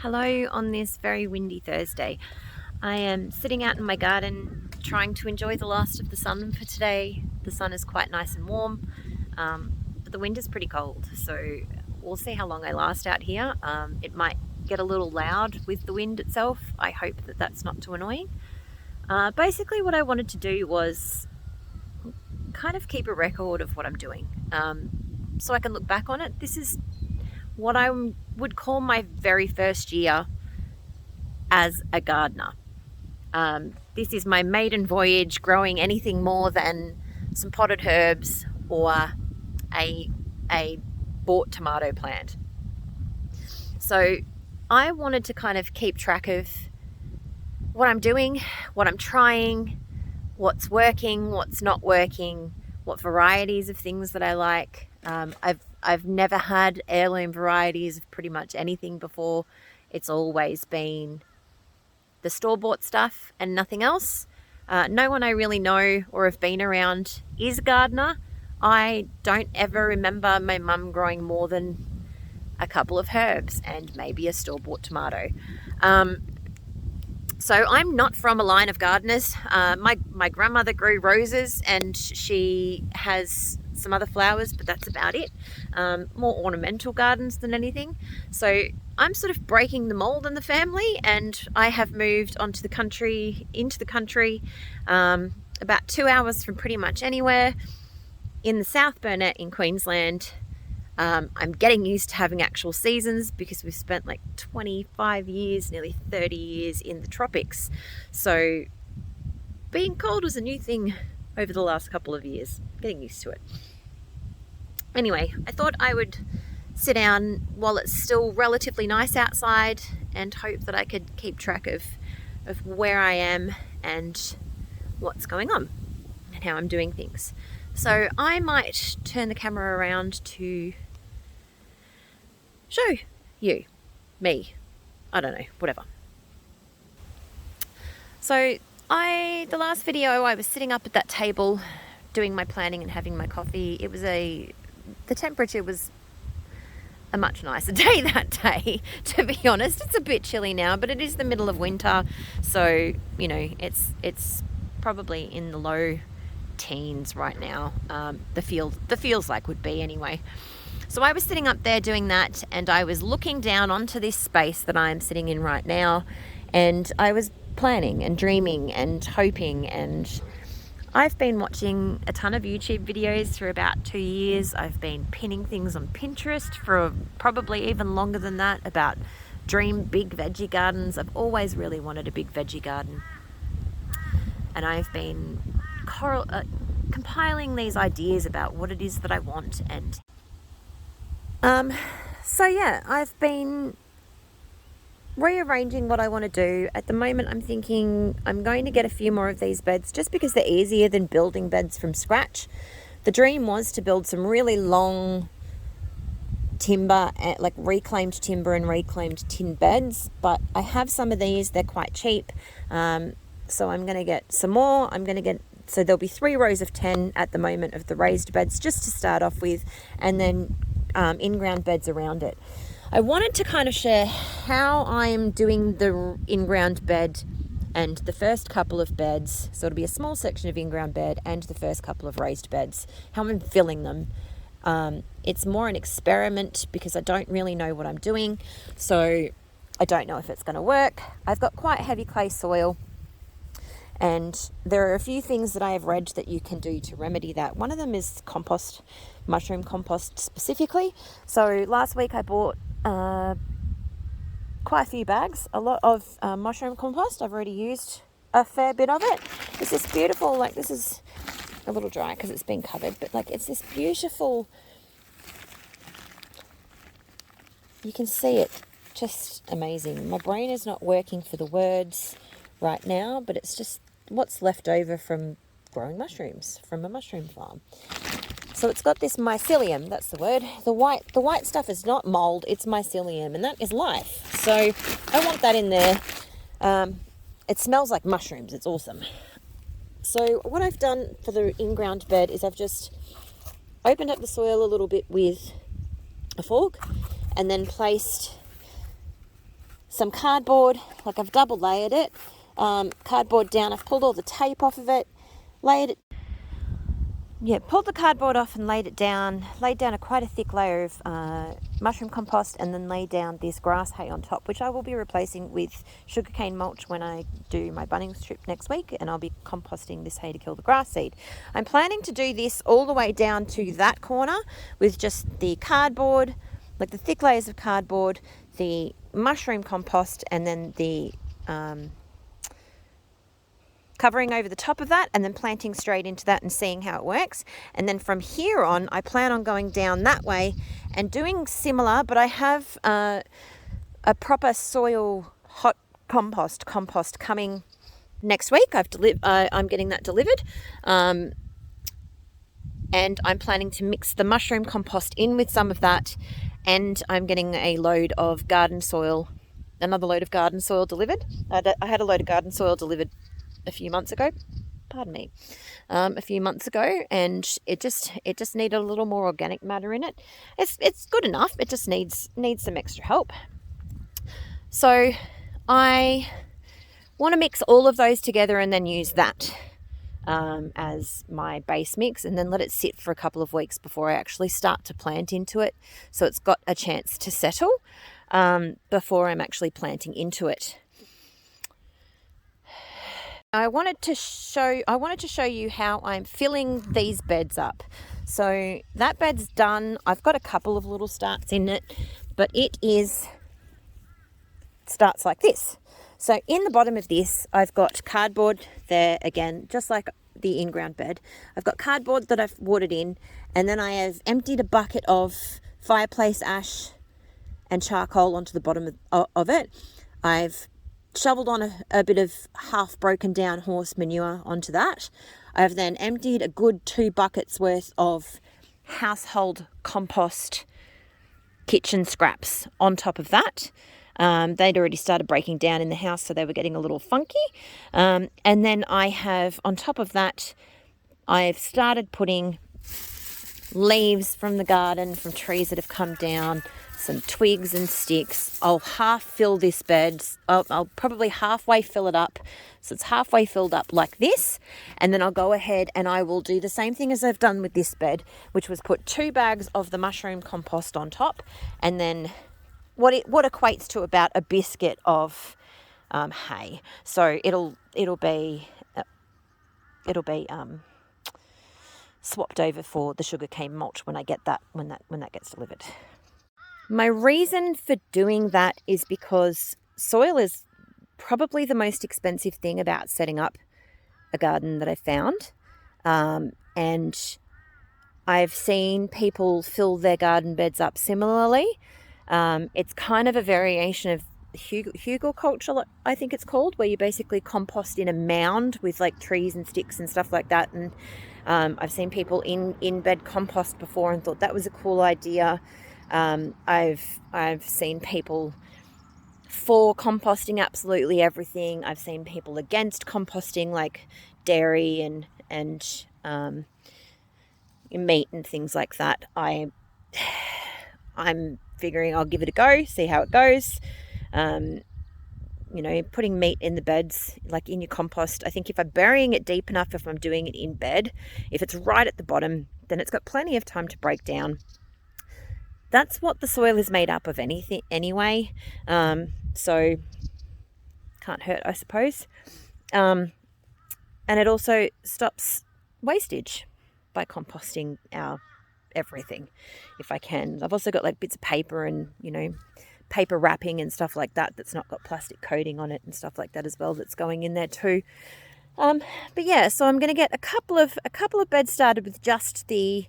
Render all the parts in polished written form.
Hello on this very windy Thursday. I am sitting out in my garden trying to enjoy the last of the sun for today. The sun is quite nice and warm, but the wind is pretty cold, so we'll see how long I last out here. It might get a little loud with the wind itself. I hope that that's not too annoying. Basically what I wanted to do was kind of keep a record of what I'm doing, so I can look back on it. This is what I would call my very first year as a gardener. This is my maiden voyage growing anything more than some potted herbs or a bought tomato plant. So I wanted to kind of keep track of what I'm doing, what I'm trying, what's working, what's not working, what varieties of things that I like. I've never had heirloom varieties of pretty much anything before. It's always been the store-bought stuff and nothing else. No one I really know or have been around is a gardener. I don't ever remember my mum growing more than a couple of herbs and maybe a store-bought tomato. So I'm not from a line of gardeners. My grandmother grew roses and she has some other flowers, but that's about it. More ornamental gardens than anything. So I'm sort of breaking the mold in the family, and I have moved into the country, about 2 hours from pretty much anywhere in the South Burnett in Queensland. I'm getting used to having actual seasons because we've spent like 25 years, nearly 30 years in the tropics. So being cold was a new thing over the last couple of years. Getting used to it. Anyway, I thought I would sit down while it's still relatively nice outside and hope that I could keep track of where I am and what's going on and how I'm doing things. So I might turn the camera around to show you, me, I don't know, whatever. So the last video I was sitting up at that table doing my planning and having my coffee. The temperature was a much nicer day that day, to be honest. It's a bit chilly now, but it is the middle of winter, so you know it's probably in the low teens right now. The feels like would be anyway. So I was sitting up there doing that, and I was looking down onto this space that I'm sitting in right now, and I was planning and dreaming and hoping, and I've been watching a ton of YouTube videos for about 2 years. I've been pinning things on Pinterest for probably even longer than that about dream big veggie gardens. I've always really wanted a big veggie garden, and I've been compiling these ideas about what it is that I want. And so yeah, I've been rearranging what I want to do. At the moment I'm thinking I'm going to get a few more of these beds just because they're easier than building beds from scratch. The dream was to build some really long timber, like reclaimed timber and reclaimed tin beds, but I have some of these. They're quite cheap, so I'm going to get some more. So there'll be 3 rows of 10 at the moment of the raised beds just to start off with, and then in-ground beds around it. I wanted to kind of share how I'm doing the in-ground bed and the first couple of beds. So it'll be a small section of in-ground bed and the first couple of raised beds, how I'm filling them. It's more an experiment because I don't really know what I'm doing. So I don't know if it's going to work. I've got quite heavy clay soil, and there are a few things that I have read that you can do to remedy that. One of them is compost, mushroom compost specifically. So last week I bought quite a few bags, a lot of mushroom compost. I've already used a fair bit of it. It's this beautiful, like, this is a little dry because it's been covered, but like it's this beautiful, you can see it, just amazing. My brain is not working for the words right now, but it's just what's left over from growing mushrooms from a mushroom farm. So it's got this mycelium, that's the word. The white stuff is not mold, it's mycelium, and that is life. So I want that in there. It smells like mushrooms, it's awesome. So what I've done for the in-ground bed is I've just opened up the soil a little bit with a fork and then placed some cardboard, like I've double layered it, cardboard down, I've pulled all the tape off of it, pulled the cardboard off and laid down quite a thick layer of mushroom compost, and then laid down this grass hay on top, which I will be replacing with sugarcane mulch when I do my Bunnings trip next week, and I'll be composting this hay to kill the grass seed. I'm planning to do this all the way down to that corner with just the cardboard, like the thick layers of cardboard, the mushroom compost, and then the covering over the top of that, and then planting straight into that and seeing how it works. And then from here on, I plan on going down that way and doing similar, but I have a proper soil hot compost coming next week. I'm getting that delivered. And I'm planning to mix the mushroom compost in with some of that, and I'm getting another load of garden soil delivered. I had a load of garden soil delivered a few months ago, and it just needed a little more organic matter in it. It's good enough. It just needs some extra help. So I want to mix all of those together and then use that as my base mix, and then let it sit for a couple of weeks before I actually start to plant into it, so it's got a chance to settle before I'm actually planting into it. I wanted to show you how I'm filling these beds up. So that bed's done. I've got a couple of little starts in it, but it starts like this. So in the bottom of this, I've got cardboard there again, just like the in-ground bed. I've got cardboard that I've watered in, and then I have emptied a bucket of fireplace ash and charcoal onto the bottom of it. I've shoveled on a bit of half broken down horse manure onto that. I've then emptied a good 2 buckets worth of household compost kitchen scraps on top of that. They'd already started breaking down in the house, so they were getting a little funky. And then I have, on top of that, I've started putting leaves from the garden, from trees that have come down, some twigs and sticks. I'll half fill this bed. I'll probably halfway fill it up. So it's halfway filled up like this. And then I'll go ahead and I will do the same thing as I've done with this bed, which was put 2 bags of the mushroom compost on top, and then what equates to about a biscuit of hay. So it'll be swapped over for the sugarcane mulch when that gets delivered. My reason for doing that is because soil is probably the most expensive thing about setting up a garden that I've found. And I've seen people fill their garden beds up similarly. It's kind of a variation of hugelkultur, I think it's called, where you basically compost in a mound with like trees and sticks and stuff like that. And I've seen people in bed compost before and thought that was a cool idea. I've seen people for composting absolutely everything. I've seen people against composting, like dairy and meat and things like that. I'm figuring I'll give it a go, see how it goes. Putting meat in the beds, like in your compost, I think if I'm burying it deep enough, if I'm doing it in bed, if it's right at the bottom, then it's got plenty of time to break down. That's what the soil is made up of anyway. So can't hurt, I suppose. And it also stops wastage by composting our everything, if I can. I've also got like bits of paper and, paper wrapping and stuff like that that's not got plastic coating on it and stuff like that as well that's going in there too. But yeah, so I'm going to get a couple of beds started with just the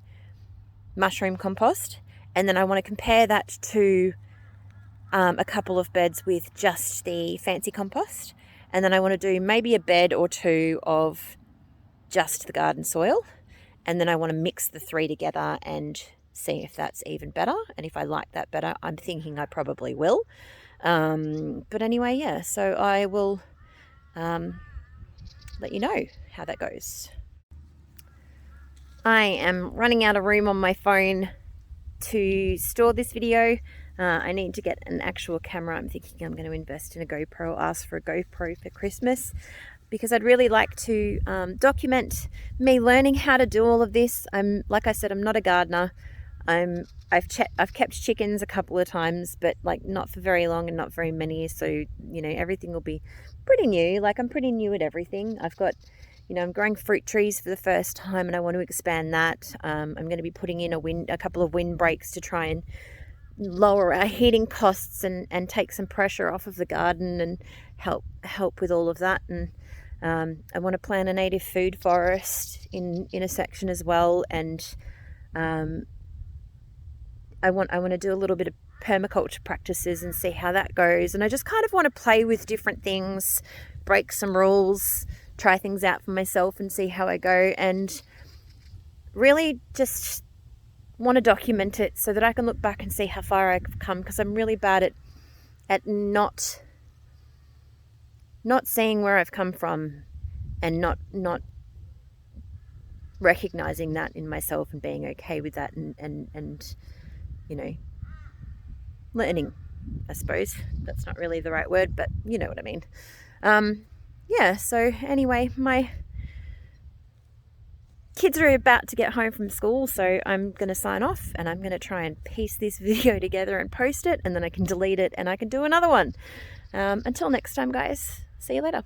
mushroom compost, and then I want to compare that to a couple of beds with just the fancy compost, and then I want to do maybe a bed or 2 of just the garden soil, and then I want to mix the 3 together and see if that's even better. And if I like that better, I'm thinking I probably will. But anyway, yeah, so I will let you know how that goes. I am running out of room on my phone to store this video. I need to get an actual camera. I'm thinking I'm going to invest in a GoPro, ask for a GoPro for Christmas, because I'd really like to document me learning how to do all of this. Like I said, I'm not a gardener. I've kept chickens a couple of times, but like not for very long and not very many. So, you know, everything will be pretty new. Like I'm pretty new at everything. I've got, you know, I'm growing fruit trees for the first time and I want to expand that. I'm going to be putting in a couple of windbreaks to try and lower our heating costs and take some pressure off of the garden and help with all of that. And I want to plant a native food forest in a section as well. And I want to do a little bit of permaculture practices and see how that goes. And I just kind of want to play with different things, break some rules, try things out for myself and see how I go, and really just want to document it so that I can look back and see how far I've come, because I'm really bad at not seeing where I've come from and not recognizing that in myself and being okay with that and you know, learning, I suppose. That's not really the right word, but you know what I mean. Yeah, so anyway, my kids are about to get home from school, so I'm going to sign off and I'm going to try and piece this video together and post it, and then I can delete it and I can do another one. Until next time, guys. See you later.